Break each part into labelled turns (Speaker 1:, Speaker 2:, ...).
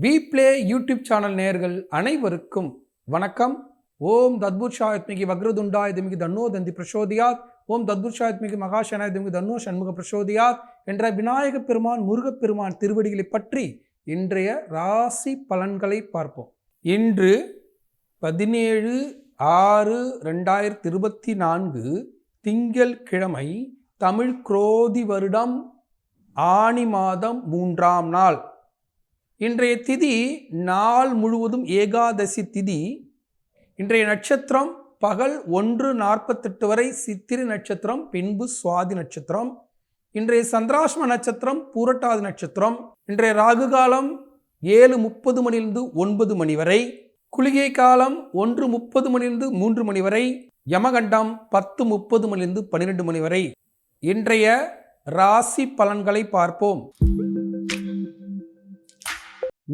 Speaker 1: We play YouTube channel நேயர்கள் அனைவருக்கும் வணக்கம். ஓம் தத்புருஷாயத்மிகி வக்ரதுண்டாய திமிகி தன்னோ தந்தி பிரசோதியாத், ஓம் தத்புருஷாயத்மிகி மகாசனாய திமிகி தன்னோ சண்முக பிரசோதியாத் என்ற விநாயக பெருமான் முருகப்பெருமான் திருவடிகளை பற்றி இன்றைய ராசி பலன்களை பார்ப்போம். இன்று 17/6/2024 திங்கள் கிழமை, தமிழ் குரோதி வருடம் ஆனி மாதம் 3ஆம் நாள். இன்றைய திதி நாள் முழுவதும் ஏகாதசி திதி. இன்றைய நட்சத்திரம் பகல் 1:48 வரை சித்திரை நட்சத்திரம், பின்பு சுவாதி நட்சத்திரம். இன்றைய சந்திராஷ்ம நட்சத்திரம் பூரட்டாதி நட்சத்திரம். இன்றைய ராகு காலம் 7:30 மணிலிருந்து 9 மணி வரை. குளிகை காலம் 1:30 மணிலிருந்து 3 மணி வரை. யமகண்டம் 10:30 மணிலிருந்து 12 மணி வரை. இன்றைய ராசி பலன்களை பார்ப்போம்.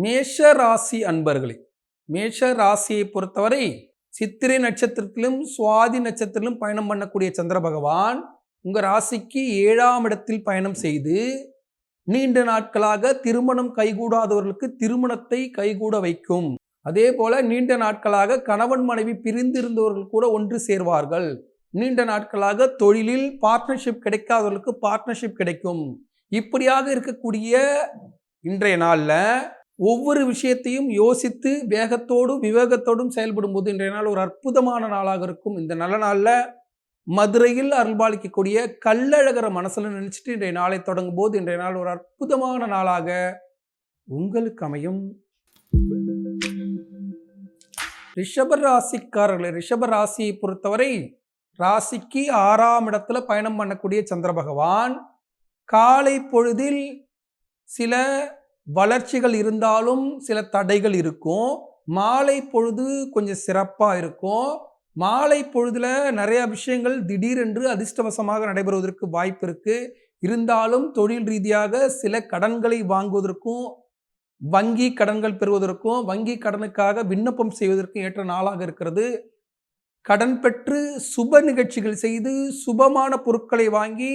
Speaker 1: மேஷ ராசி அன்பர்களே, மேஷ ராசியை பொறுத்தவரை சித்திரை நட்சத்திரத்திலும் சுவாதி நட்சத்திரத்திலும் பயணம் பண்ணக்கூடிய சந்திர பகவான் உங்கள் ராசிக்கு 7ஆம் இடத்தில் பயணம் செய்து நீண்ட நாட்களாக திருமணம் கைகூடாதவர்களுக்கு திருமணத்தை கைகூட வைக்கும். அதே போல நீண்ட நாட்களாக கணவன் மனைவி பிரிந்திருந்தவர்கள் கூட ஒன்று சேர்வார்கள். நீண்ட நாட்களாக தொழிலில் பார்ட்னர்ஷிப் கிடைக்காதவர்களுக்கு பார்ட்னர்ஷிப் கிடைக்கும். இப்படியாக இருக்கக்கூடிய இன்றைய நாளில் ஒவ்வொரு விஷயத்தையும் யோசித்து வேகத்தோடும் விவேகத்தோடும் செயல்படும் போது இன்றைய நாள் ஒரு அற்புதமான நாளாக இருக்கும். இந்த நல்ல நாளில் மதுரையில் அருள்பாலிக்கக்கூடிய கள்ளழகரை மனசில் நினைச்சிட்டு இன்றைய நாளை தொடங்கும் போது இன்றைய நாள் ஒரு அற்புதமான நாளாக உங்களுக்கு அமையும். ரிஷப ராசிக்காரர்களே, ரிஷப ராசியை பொறுத்தவரை ராசிக்கு 6ஆம் இடத்துல பயணம் பண்ணக்கூடிய சந்திர பகவான் காலை பொழுதில் சில வளர்ச்சிகள் இருந்தாலும் சில தடைகள் இருக்கும். மாலை பொழுது கொஞ்சம் சிறப்பாக இருக்கும். மாலை பொழுதுல நிறைய விஷயங்கள் திடீரென்று அதிர்ஷ்டவசமாக நடைபெறுவதற்கு வாய்ப்பு இருக்கு. இருந்தாலும் தொழில் ரீதியாக சில கடன்களை வாங்குவதற்கும் வங்கி கடன்கள் பெறுவதற்கும் வங்கி கடனுக்காக விண்ணப்பம் செய்வதற்கும் ஏற்ற நாளாக இருக்கிறது. கடன் பெற்று சுப நிகழ்ச்சிகள் செய்து சுபமான பொருட்களை வாங்கி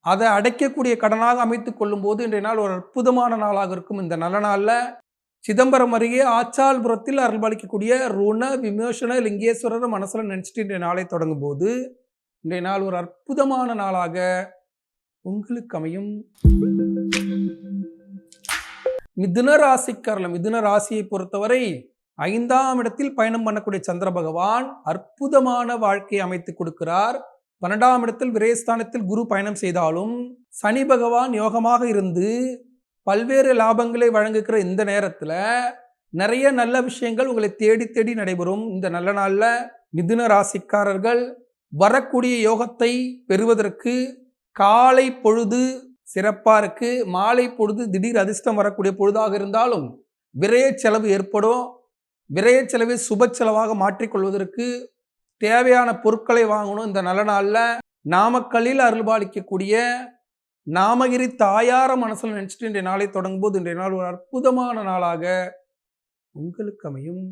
Speaker 1: அதை அடைக்கக்கூடிய கடனாக அமைத்துக் கொள்ளும் போது இன்றைய நாள் ஒரு அற்புதமான நாளாக இருக்கும். இந்த நல்ல நாளில் சிதம்பரம் அருகே ஆச்சால்புரத்தில் அருள்பாலிக்கக்கூடிய ருண விமோசன லிங்கேஸ்வரர் மனசில் நினைச்சிட்டு இன்றைய நாளை தொடங்கும் போது இன்றைய நாள் ஒரு அற்புதமான நாளாக உங்களுக்கு அமையும். மிதுன ராசிக்காரர்கள், மிதுன ராசியை பொறுத்தவரை 5ஆம் இடத்தில் பயணம் பண்ணக்கூடிய சந்திர பகவான் அற்புதமான வாழ்க்கையை அமைத்துக் கொடுக்கிறார். 12ஆம் இடத்தில் விரயஸ்தானத்தில் குரு பயணம் செய்தாலும் சனி பகவான் யோகமாக இருந்து பல்வேறு லாபங்களை வழங்குகிற இந்த நேரத்தில் நிறைய நல்ல விஷயங்கள் உங்களை தேடி தேடி நடைபெறும். இந்த நல்ல நாளில் மிதுன ராசிக்காரர்கள் வரக்கூடிய யோகத்தை பெறுவதற்கு காலை பொழுது சிறப்பாக இருக்கு. மாலை பொழுது திடீர் அதிர்ஷ்டம் வரக்கூடிய பொழுதாக இருந்தாலும் விரய செலவு ஏற்படும். விரய செலவை சுப செலவாக மாற்றிக்கொள்வதற்கு தேவையான பொருட்களை வாங்கணும். இந்த நல்ல நாளில் நாமக்கல்லில் அருள்பாலிக்கக்கூடிய நாமகிரி தாயார மனசில் நினைச்சிட்டு இன்றைய நாளை தொடங்கும் போது இன்றைய நாள் ஒரு அற்புதமான நாளாக உங்களுக்கு அமையும்.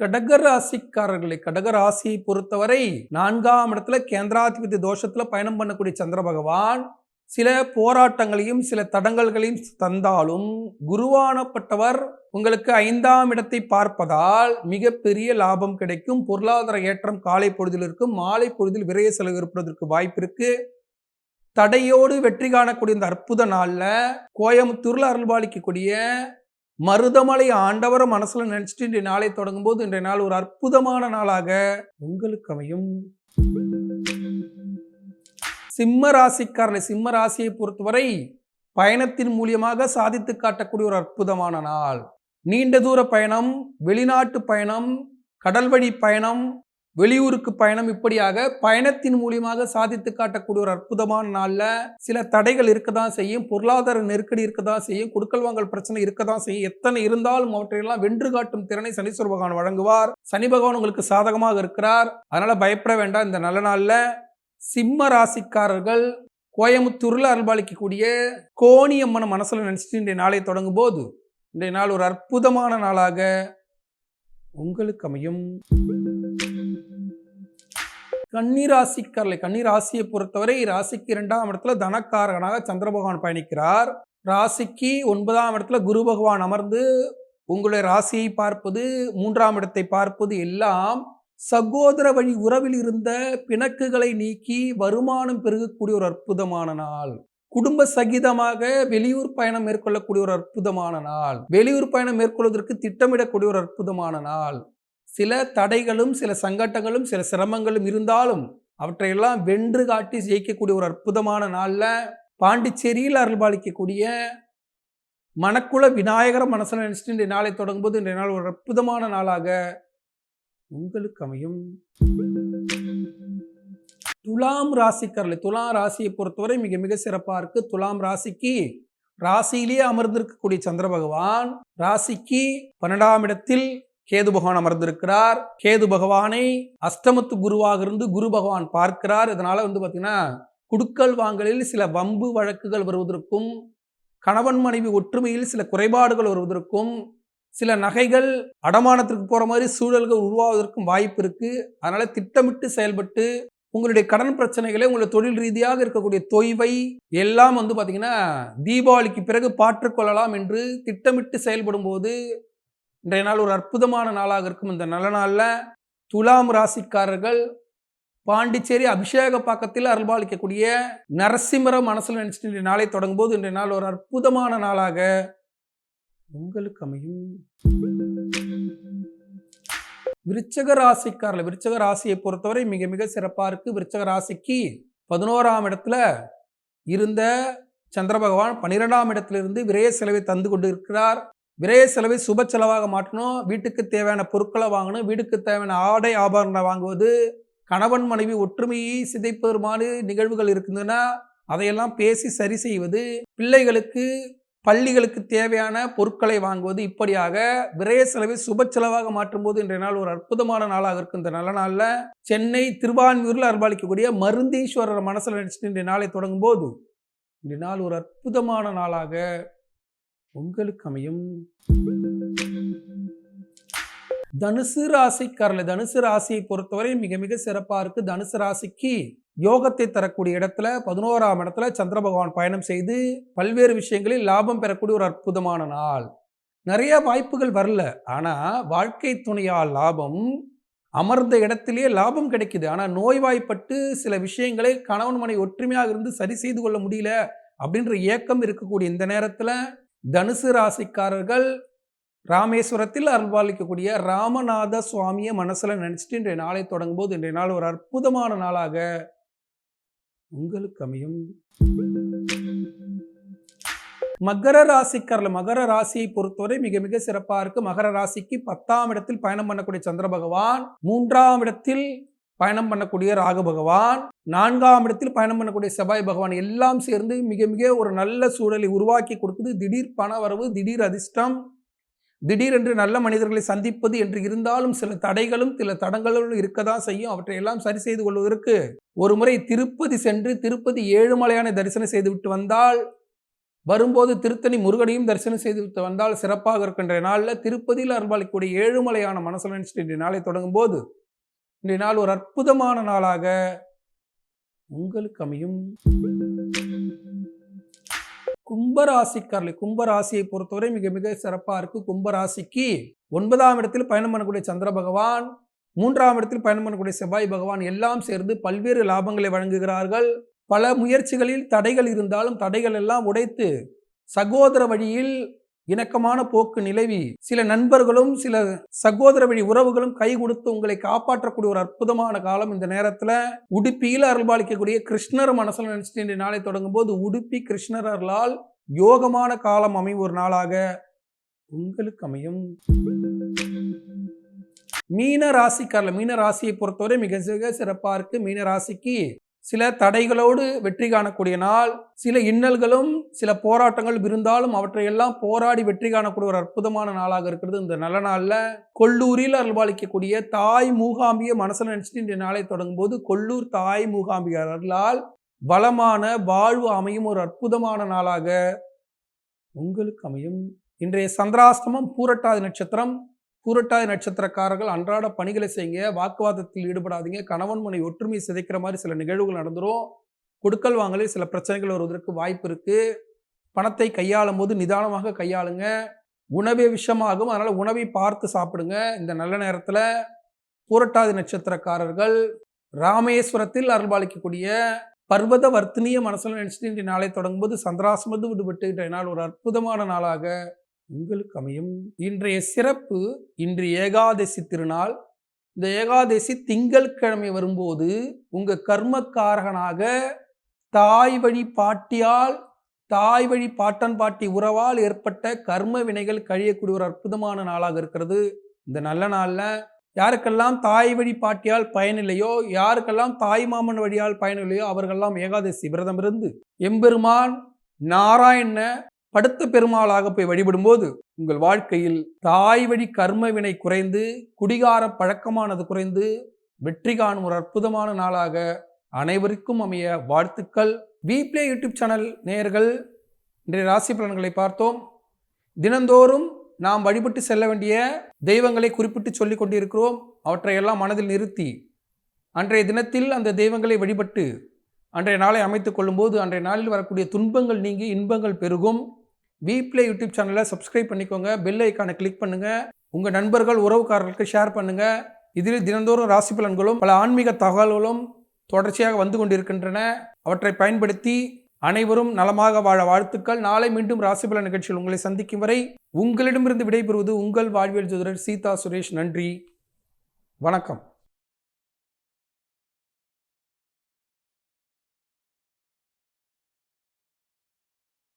Speaker 1: கடகராசிக்காரர்களே, கடகராசியை பொறுத்தவரை 4ஆம் இடத்துல கேந்திராதிபதி தோஷத்துல பயணம் பண்ணக்கூடிய சந்திர பகவான் சில போராட்டங்களையும் சில தடங்கல்களையும் தந்தாலும் குருவானப்பட்டவர் உங்களுக்கு 5ஆம் இடத்தை பார்ப்பதால் மிகப்பெரிய லாபம் கிடைக்கும். பொருளாதார ஏற்றம் காலை பொழுதில் இருக்கும். மாலை பொழுதில் விரைய செலவு ஏற்படுவதற்கு வாய்ப்பு இருக்கு. தடையோடு வெற்றி காணக்கூடிய இந்த அற்புத நாளில் கோயம்புத்தூர்ல அருள்பாலிக்கக்கூடிய மருதமலை ஆண்டவர மனசுல நினைச்சிட்டு இன்றைய நாளை தொடங்கும் போது இன்றைய நாள் ஒரு அற்புதமான நாளாக உங்களுக்கு அமையும். சிம்ம ராசிக்காரர்களை, சிம்ம ராசியை பொறுத்தவரை பயணத்தின் மூலியமாக சாதித்து காட்டக்கூடிய ஒரு அற்புதமான நாள். நீண்ட தூர பயணம், வெளிநாட்டு பயணம், கடல் வழி பயணம், வெளியூருக்கு பயணம், இப்படியாக பயணத்தின் மூலியமாக சாதித்து காட்டக்கூடிய ஒரு அற்புதமான நாள்ல சில தடைகள் இருக்கதான் செய்யும். பொருளாதார நெருக்கடி இருக்கதான் செய்யும். கொடுக்கல் வாங்கல் பிரச்சனை இருக்கதான் செய்யும். எத்தனை இருந்தாலும் அவற்றையெல்லாம் வென்று காட்டும் திறனை சனீஸ்வர பகவான் வழங்குவார். சனி பகவான் உங்களுக்கு சாதகமாக இருக்கிறார். அதனால பயப்பட வேண்டாம். இந்த நல்ல நாள்ல சிம்ம ராசிக்காரர்கள் கோயம்புத்தூர்ல அருள்பாலிக்கக்கூடிய கோணியம்மனை மனசுல நினைச்சிட்டு இன்றைய நாளை தொடங்கும் போது இன்றைய நாள் ஒரு அற்புதமான நாளாக உங்களுக்கு அமையும். கன்னிராசிக்காரர்களை கன்னிராசியை பொறுத்தவரை ராசிக்கு 2ஆம் இடத்துல தனக்காரகனாக சந்திர பகவான் பயணிக்கிறார். ராசிக்கு 9ஆம் இடத்துல குரு பகவான் அமர்ந்து உங்களுடைய ராசியை பார்ப்பது, 3ஆம் இடத்தை பார்ப்பது எல்லாம் சகோதர வழி உறவில் இருந்த பிணக்குகளை நீக்கி வருமானம் பெருகக்கூடிய ஒரு அற்புதமான நாள். குடும்ப சகிதமாக வெளியூர் பயணம் மேற்கொள்ளக்கூடிய ஒரு அற்புதமான நாள். வெளியூர் பயணம் மேற்கொள்வதற்கு திட்டமிடக்கூடிய ஒரு அற்புதமான நாள். சில தடைகளும் சில சங்கட்டங்களும் சில சிரமங்களும் இருந்தாலும் அவற்றையெல்லாம் வென்று காட்டி ஜெயிக்கக்கூடிய ஒரு அற்புதமான நாள்ல பாண்டிச்சேரியில் அருள்பாலிக்கக்கூடிய மணக்குள விநாயகர மனசுல நினைச்சிட்டு இன்றைய நாளை தொடங்கும் போது இன்றைய நாள் ஒரு அற்புதமான நாளாக உங்களுக்கு அமையும். துலாம் ராசிக்காரர்கள், துலாம் ராசியை பொறுத்தவரை மிக மிக சிறப்பா இருக்கு. துலாம் ராசிக்கு ராசியிலேயே அமர்ந்திருக்கக்கூடிய சந்திர பகவான் ராசிக்கு 12ஆம் இடத்தில் கேது பகவான் அமர்ந்திருக்கிறார். கேது பகவானை அஷ்டமத்து குருவாக இருந்து குரு பகவான் பார்க்கிறார். இதனால பாத்தீங்கன்னா குடுக்கல் வாங்கலில் சில வம்பு வழக்குகள் வருவதற்கும், கணவன் மனைவி ஒற்றுமையில் சில குறைபாடுகள் வருவதற்கும், சில நகைகள் அடமானத்திற்கு போற மாதிரி சூழல்கள் உருவாவதற்கும் வாய்ப்பு இருக்கு. அதனால திட்டமிட்டு செயல்பட்டு உங்களுடைய கடன் பிரச்சனைகளை, உங்களுடைய தொழில் ரீதியாக இருக்கக்கூடிய தொய்வை எல்லாம் பாத்தீங்கன்னா தீபாவளிக்கு பிறகு பாற்றுக்கொள்ளலாம் என்று திட்டமிட்டு செயல்படும் போது இன்றைய நாள் ஒரு அற்புதமான நாளாக இருக்கும். இந்த நல்ல நாள்ல துலாம் ராசிக்காரர்கள் பாண்டிச்சேரி அபிஷேக பாக்கத்தில் அருள்பாலிக்கக்கூடிய நரசிம்மர மனசுல நினைச்சிட்டு இன்றைய நாளை தொடங்கும் போது இன்றைய நாள் ஒரு அற்புதமான நாளாக உங்களுக்கு அமையும். விருச்சக ராசிக்காரர்கள், விருச்சக ராசியை பொறுத்தவரை மிக மிக சிறப்பா இருக்கு. விருச்சக ராசிக்கு 11ஆம் இடத்துல இருந்த சந்திர பகவான் 12ஆம் இடத்திலிருந்து விரய செலவை தந்து கொண்டு இருக்கிறார். விரய செலவை சுப செலவாக மாற்றணும். வீட்டுக்கு தேவையான பொருட்களை வாங்கணும். வீட்டுக்கு தேவையான ஆடை ஆபரணங்களை வாங்குவது, கணவன் மனைவி ஒற்றுமையை சிதைப்பெருமான நிகழ்வுகள் இருக்குதுன்னா அதையெல்லாம் பேசி சரி செய்வது, பிள்ளைகளுக்கு பள்ளிகளுக்கு தேவையான பொருட்களை வாங்குவது, இப்படியாக விரய செலவை சுப செலவாக மாற்றும் போது இன்றைய நாள் ஒரு அற்புதமான நாளாக இருக்கும். இந்த நல்ல நாள்ல சென்னை திருவான்மியூரில் அருள்பாலிக்கக்கூடிய மருந்தீஸ்வரர் மனசுல நினைச்சிட்டு இன்றைய நாளை தொடங்கும் போது இன்றைய நாள் ஒரு அற்புதமான நாளாக உங்களுக்கு அமையும். தனுசு ராசிக்காரர்கள், தனுசு ராசியை பொறுத்தவரை மிக மிக சிறப்பா இருக்கு. தனுசு ராசிக்கு யோகத்தை தரக்கூடிய இடத்துல 11ஆம் இடத்துல சந்திர பகவான் பயணம் செய்து பல்வேறு விஷயங்களில் லாபம் பெறக்கூடிய ஒரு அற்புதமான நாள். நிறைய வாய்ப்புகள் வரல, ஆனா வாழ்க்கை துணையால் லாபம், அமர்ந்த இடத்திலேயே லாபம் கிடைக்குது. ஆனா நோய்வாய்ப்பட்டு சில விஷயங்களை கணவன் மனைவி ஒற்றுமையாக இருந்து சரி செய்து கொள்ள முடியல அப்படின்ற ஏக்கம் இருக்கக்கூடிய இந்த நேரத்துல தனுசு ராசிக்காரர்கள் ராமேஸ்வரத்தில் அருள்பாலிக்கக்கூடிய ராமநாத சுவாமியை மனசுல நினைச்சிட்டு இன்றைய நாளை தொடங்கும் போது இன்றைய நாள் ஒரு அற்புதமான நாளாக உங்களுக்கு அமையும். மகர ராசிக்காரர்கள், மகர ராசியை பொறுத்தவரை மிக மிக சிறப்பா இருக்கு. மகர ராசிக்கு 10ஆம் இடத்தில் பயணம் பண்ணக்கூடிய சந்திர பகவான், 3ஆம் இடத்தில் பயணம் பண்ணக்கூடிய ராகு பகவான், 4ஆம் இடத்தில் பயணம் பண்ணக்கூடிய செவ்வாய் பகவான் எல்லாம் சேர்ந்து மிக மிக ஒரு நல்ல சூழலை உருவாக்கி கொடுக்குது. திடீர் பண வரவு, திடீர் அதிர்ஷ்டம், திடீரென்று நல்ல மனிதர்களை சந்திப்பது என்று இருந்தாலும் சில தடைகளும் சில தடங்களும் இருக்கதான் செய்யும். அவற்றை எல்லாம் சரி செய்து கொள்வதற்கு ஒரு முறை திருப்பதி சென்று திருப்பதி ஏழுமலையானை தரிசனம் செய்துவிட்டு வந்தால், வரும்போது திருத்தணி முருகனையும் தரிசனம் செய்துவிட்டு வந்தால் சிறப்பாக இருக்கின்ற நாளில் திருப்பதியில் அருள்பாலிக்கக்கூடிய ஏழுமலையான மனசுல நினைச்சிட்டு இன்றைய நாளை தொடங்கும் போது இன்றைய நாள் ஒரு அற்புதமான நாளாக உங்களுக்கு அமையும். கும்பராசிக்காரர்கள், கும்பராசியை பொறுத்தவரை மிக மிக சிறப்பா இருக்கு. கும்பராசிக்கு 9ஆம் இடத்தில் பயணம் பண்ணக்கூடிய சந்திர பகவான், 3ஆம் இடத்தில் பயணம் பண்ணக்கூடிய செவ்வாய் பகவான் எல்லாம் சேர்ந்து பல்வேறு லாபங்களை வழங்குகிறார்கள். பல முயற்சிகளில் தடைகள் இருந்தாலும் தடைகள் எல்லாம் உடைத்து சகோதர வழியில் இணக்கமான போக்கு நிலவி சில நண்பர்களும் சில சகோதர வழி உறவுகளும் கை கொடுத்து உங்களை காப்பாற்றக்கூடிய ஒரு அற்புதமான காலம் இந்த நேரத்துல. உடுப்பியில் அருள்பாலிக்கக்கூடிய கிருஷ்ணர் மனசுல நினைச்சிட்டு இன்றைய நாளை தொடங்கும் போது உடுப்பி கிருஷ்ணர் அருளால் யோகமான காலம் அமையும் ஒரு நாளாக உங்களுக்கு அமையும். மீன ராசிக்காரர்கள், மீன ராசியை பொறுத்தவரை மிக மிக சிறப்பா இருக்கு. மீன ராசிக்கு சில தடைகளோடு வெற்றி காணக்கூடிய நாள். சில இன்னல்களும் சில போராட்டங்கள் இருந்தாலும் அவற்றையெல்லாம் போராடி வெற்றி காணக்கூடிய ஒரு அற்புதமான நாளாக இருக்கிறது. இந்த நல்ல நாள்ல கொல்லூரில் அருள்பாலிக்கக்கூடிய தாய் மூகாம்பிய மனசுல நினைச்சிட்டு இந்த நாளை தொடங்கும் போது கொல்லூர் தாய் மூகாம்பிய அருளால் வளமான வாழ்வு அமையும் ஒரு அற்புதமான நாளாக உங்களுக்கு அமையும். இன்றைய சந்திராஷ்டமம் பூரட்டாதி நட்சத்திரம். பூரட்டாதி நட்சத்திரக்காரர்கள் அன்றாட பணிகளை செய்யுங்க, வாக்குவாதத்தில் ஈடுபடாதீங்க, கணவன் மனை ஒற்றுமை சிதைக்கிற மாதிரி சில நிகழ்வுகள் நடந்துரும். கொடுக்கல் வாங்கலில் சில பிரச்சனைகள் வருவதற்கு வாய்ப்பு இருக்கு. பணத்தை கையாளும் போது நிதானமாக கையாளுங்க. உணவே விஷமாகும், அதனால உணவை பார்த்து சாப்பிடுங்க. இந்த நல்ல நேரத்தில் பூரட்டாதி நட்சத்திரக்காரர்கள் ராமேஸ்வரத்தில் அருள்பாலிக்கக்கூடிய பர்வத வர்த்தினிய மனசுல நினைச்சிட்டு இன்றைய நாளை தொடங்கும்போது சந்திராசிரமத்து விடுபட்டு இன்றைய நாள் ஒரு அற்புதமான நாளாக உங்களுக்கு அமையும். இன்றைய சிறப்பு, இன்று ஏகாதசி திருநாள். இந்த ஏகாதசி திங்கட்கிழமை வரும்போது உங்க கர்மக்காரகனாக தாய் வழி பாட்டியால், தாய் வழி பாட்டன் பாட்டி உறவால் ஏற்பட்ட கர்ம வினைகள் கழியக்கூடிய ஒரு அற்புதமான நாளாக இருக்கிறது. இந்த நல்ல நாள்ல யாருக்கெல்லாம் தாய் வழி பாட்டியால் பயனில்லையோ, யாருக்கெல்லாம் தாய் மாமன் வழியால் பயனில்லையோ அவர்களெல்லாம் ஏகாதசி விரதம் இருந்து எம்பெருமான் நாராயண படுத்த பெருமாளாக போய் வழிபடும்போது உங்கள் வாழ்க்கையில் தாய் வழி கர்ம வினை குறைந்து, குடிகார பழக்கமானது குறைந்து வெற்றி காணும் ஒரு அற்புதமான நாளாக அனைவருக்கும் அமைய வாழ்த்துக்கள். வீப்ளே யூடியூப் சேனல் நேயர்கள், இன்றைய ராசி பலன்களை பார்த்தோம். தினந்தோறும் நாம் வழிபட்டு செல்ல வேண்டிய தெய்வங்களை குறிப்பிட்டு சொல்லிக் கொண்டிருக்கிறோம். அவற்றையெல்லாம் மனதில் நிறுத்தி அன்றைய தினத்தில் அந்த தெய்வங்களை வழிபட்டு அன்றைய நாளை அமைத்துக் கொள்ளும்போது அன்றைய நாளில் வரக்கூடிய துன்பங்கள் நீங்கி இன்பங்கள் பெருகும். வீப்ளே யூடியூப் சேனலை சப்ஸ்கிரைப் பண்ணிக்கோங்க, பெல் ஐக்கானை கிளிக் பண்ணுங்க, உங்க நண்பர்கள் உறவுக்காரர்களுக்கு ஷேர் பண்ணுங்க. இதில் தினந்தோறும் ராசி பலன்களும் பல ஆன்மீக தகவல்களும் தொடர்ச்சியாக வந்து கொண்டிருக்கின்றன. அவற்றை பயன்படுத்தி அனைவரும் நலமாக வாழ வாழ்த்துக்கள். நாளை மீண்டும் ராசி பலன் நிகழ்ச்சியில் உங்களை சந்திக்கும் வரை உங்களிடமிருந்து விடைபெறுவது உங்கள் வாழ்வியல் ஜோதிடர் சீதா சுரேஷ். நன்றி, வணக்கம்.